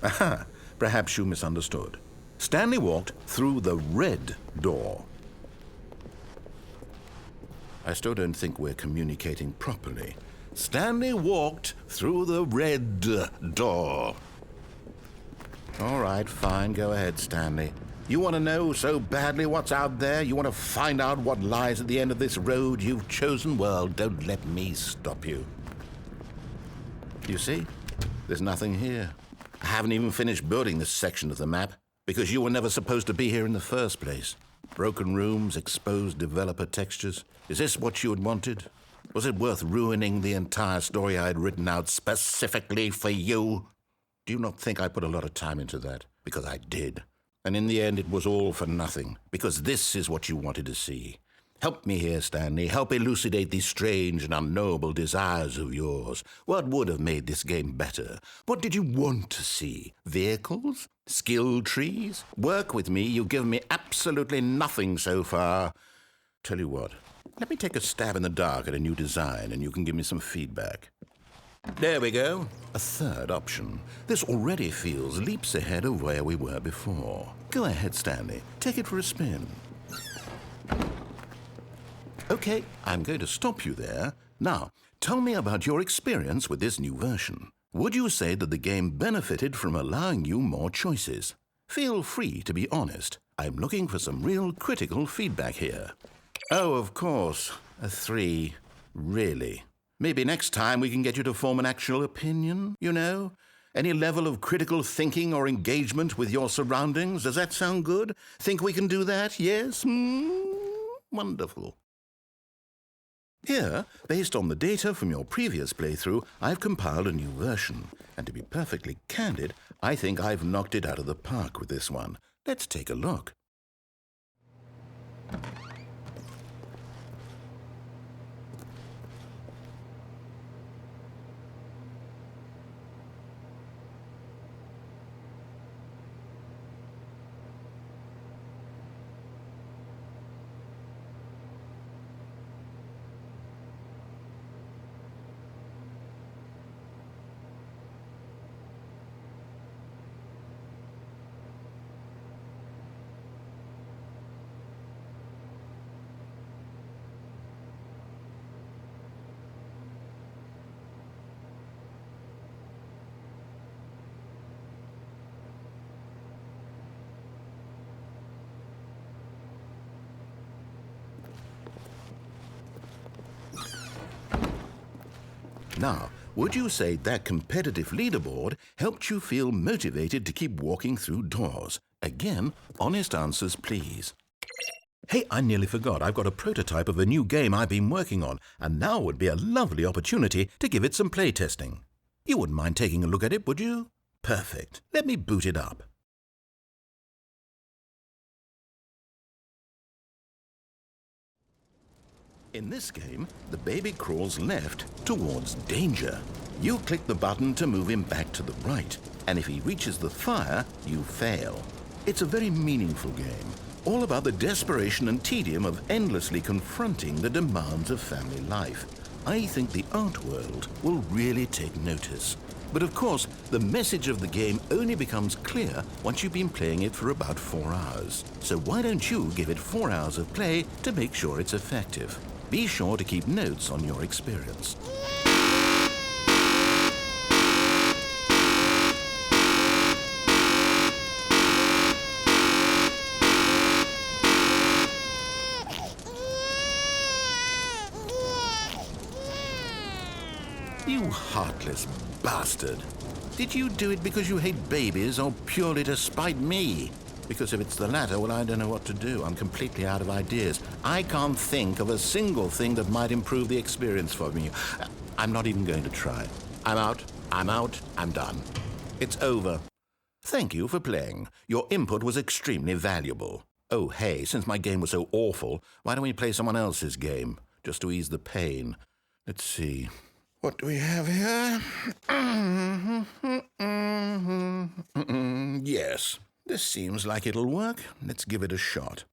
Aha, perhaps you misunderstood. Stanley walked through the red door. I still don't think we're communicating properly. Stanley walked through the red door. All right, fine, go ahead, Stanley. You want to know so badly what's out there? You want to find out what lies at the end of this road you've chosen? Well, don't let me stop you. You see? There's nothing here. I haven't even finished building this section of the map because you were never supposed to be here in the first place. Broken rooms, exposed developer textures. Is this what you had wanted? Was it worth ruining the entire story I had written out specifically for you? Do you not think I put a lot of time into that? Because I did. And in the end, it was all for nothing, because this is what you wanted to see. Help me here, Stanley. Help elucidate these strange and unknowable desires of yours. What would have made this game better? What did you want to see? Vehicles? Skill trees? Work with me. You've given me absolutely nothing so far. Tell you what, let me take a stab in the dark at a new design, and you can give me some feedback. There we go. A third option. This already feels leaps ahead of where we were before. Go ahead, Stanley. Take it for a spin. Okay, I'm going to stop you there. Now, tell me about your experience with this new version. Would you say that the game benefited from allowing you more choices? Feel free to be honest. I'm looking for some real critical feedback here. Oh, of course. A 3. Really? Maybe next time we can get you to form an actual opinion, you know? Any level of critical thinking or engagement with your surroundings. Does that sound good? Think we can do that? Yes? Wonderful. Here, based on the data from your previous playthrough, I've compiled a new version. And to be perfectly candid, I think I've knocked it out of the park with this one. Let's take a look. Now, would you say that competitive leaderboard helped you feel motivated to keep walking through doors? Again, honest answers, please. Hey, I nearly forgot. I've got a prototype of a new game I've been working on, and now would be a lovely opportunity to give it some playtesting. You wouldn't mind taking a look at it, would you? Perfect. Let me boot it up. In this game, the baby crawls left towards danger. You click the button to move him back to the right, and if he reaches the fire, you fail. It's a very meaningful game, all about the desperation and tedium of endlessly confronting the demands of family life. I think the art world will really take notice. But of course, the message of the game only becomes clear once you've been playing it for about 4 hours. So why don't you give it 4 hours of play to make sure it's effective? Be sure to keep notes on your experience. You heartless bastard. Did you do it because you hate babies or purely to spite me? Because if it's the latter, well, I don't know what to do. I'm completely out of ideas. I can't think of a single thing that might improve the experience for me. I'm not even going to try. I'm out, I'm done. It's over. Thank you for playing. Your input was extremely valuable. Oh, hey, since my game was so awful, why don't we play someone else's game, just to ease the pain? Let's see. What do we have here? Yes. This seems like it'll work. Let's give it a shot.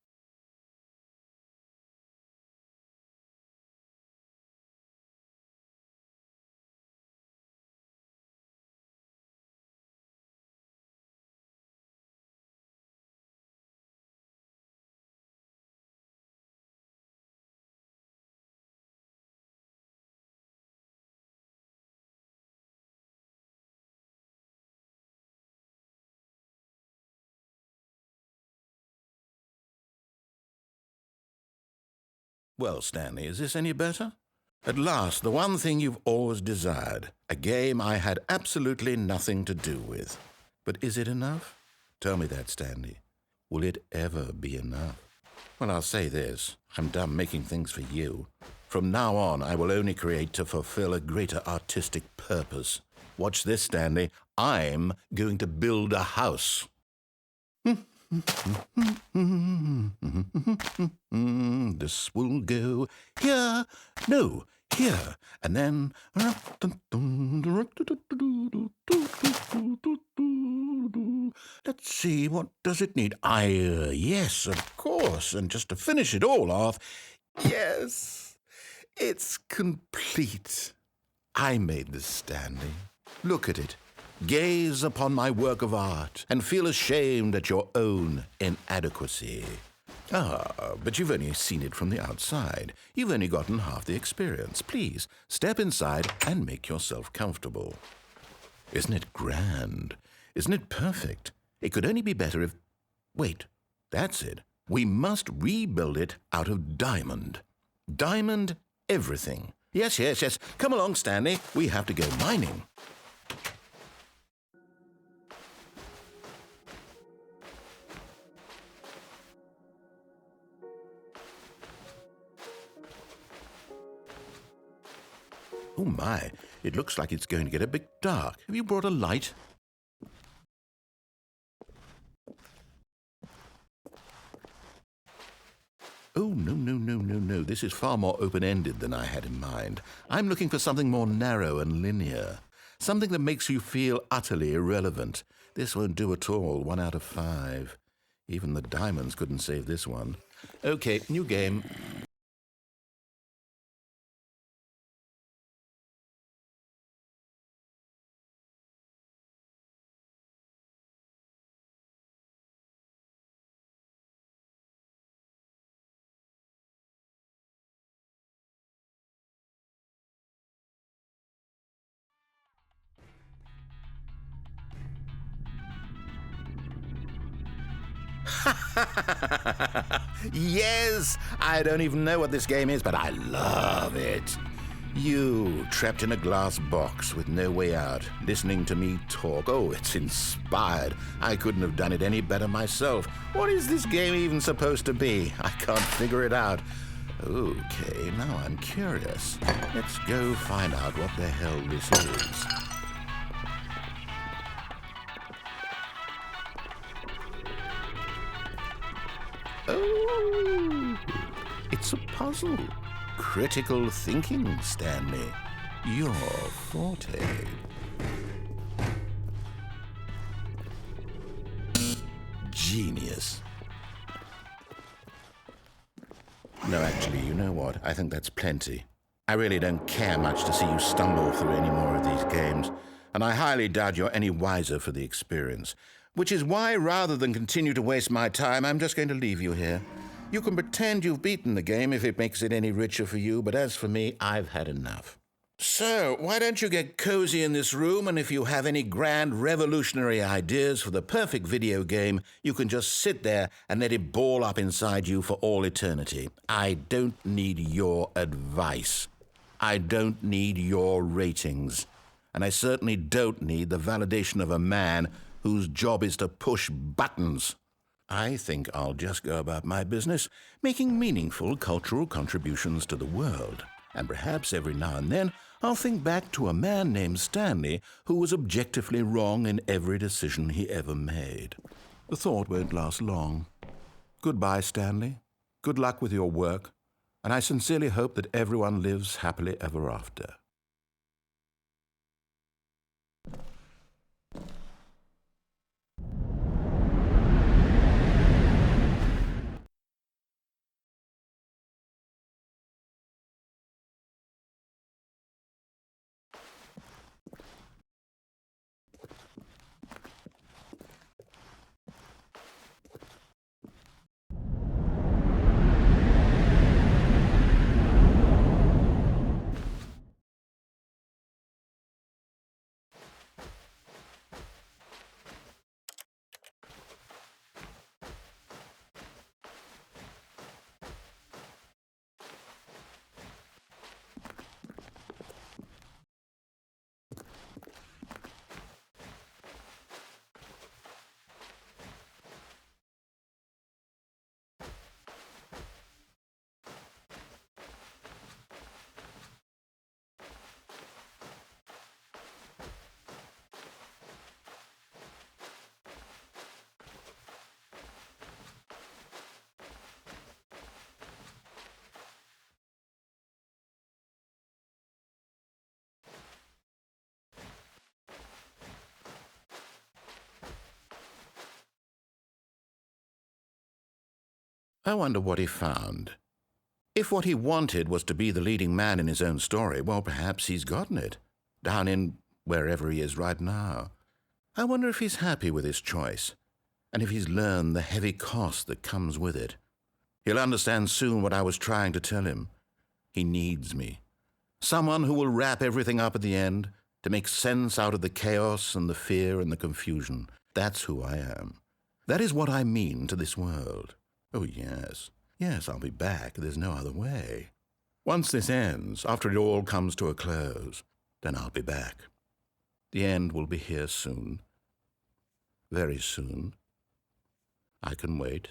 Well, Stanley, is this any better? At last, the one thing you've always desired. A game I had absolutely nothing to do with. But is it enough? Tell me that, Stanley. Will it ever be enough? Well, I'll say this. I'm done making things for you. From now on, I will only create to fulfill a greater artistic purpose. Watch this, Stanley. I'm going to build a house. This will go here, no, here, and then... Let's see, what does it need? Yes, of course, and just to finish it all off, yes, it's complete. I made this, Stanley. Look at it. Gaze upon my work of art and feel ashamed at your own inadequacy. Ah, but you've only seen it from the outside. You've only gotten half the experience. Please, step inside and make yourself comfortable. Isn't it grand? Isn't it perfect? It could only be better if... Wait, that's it. We must rebuild it out of diamond. Diamond everything. Yes. Come along, Stanley. We have to go mining. Oh my, it looks like it's going to get a bit dark. Have you brought a light? Oh, no. This is far more open-ended than I had in mind. I'm looking for something more narrow and linear. Something that makes you feel utterly irrelevant. This won't do at all. 1 out of 5. Even the diamonds couldn't save this one. Okay, new game. Yes! I don't even know what this game is, but I love it. You, trapped in a glass box with no way out, listening to me talk. Oh, it's inspired. I couldn't have done it any better myself. What is this game even supposed to be? I can't figure it out. Okay, now I'm curious. Let's go find out what the hell this is. Oh, it's a puzzle. Critical thinking, Stanley. Your forte. Genius. No, actually, you know what? I think that's plenty. I really don't care much to see you stumble through any more of these games, and I highly doubt you're any wiser for the experience. Which is why, rather than continue to waste my time, I'm just going to leave you here. You can pretend you've beaten the game if it makes it any richer for you, but as for me, I've had enough. So, why don't you get cozy in this room, and if you have any grand revolutionary ideas for the perfect video game, you can just sit there and let it ball up inside you for all eternity. I don't need your advice. I don't need your ratings. And I certainly don't need the validation of a man whose job is to push buttons. I think I'll just go about my business, making meaningful cultural contributions to the world. And perhaps every now and then, I'll think back to a man named Stanley who was objectively wrong in every decision he ever made. The thought won't last long. Goodbye, Stanley. Good luck with your work. And I sincerely hope that everyone lives happily ever after. I wonder what he found. If what he wanted was to be the leading man in his own story, well, perhaps he's gotten it, down in wherever he is right now. I wonder if he's happy with his choice, and if he's learned the heavy cost that comes with it. He'll understand soon what I was trying to tell him. He needs me. Someone who will wrap everything up at the end, to make sense out of the chaos and the fear and the confusion. That's who I am. That is what I mean to this world. Oh, yes. Yes, I'll be back. There's no other way. Once this ends, after it all comes to a close, then I'll be back. The end will be here soon. Very soon. I can wait.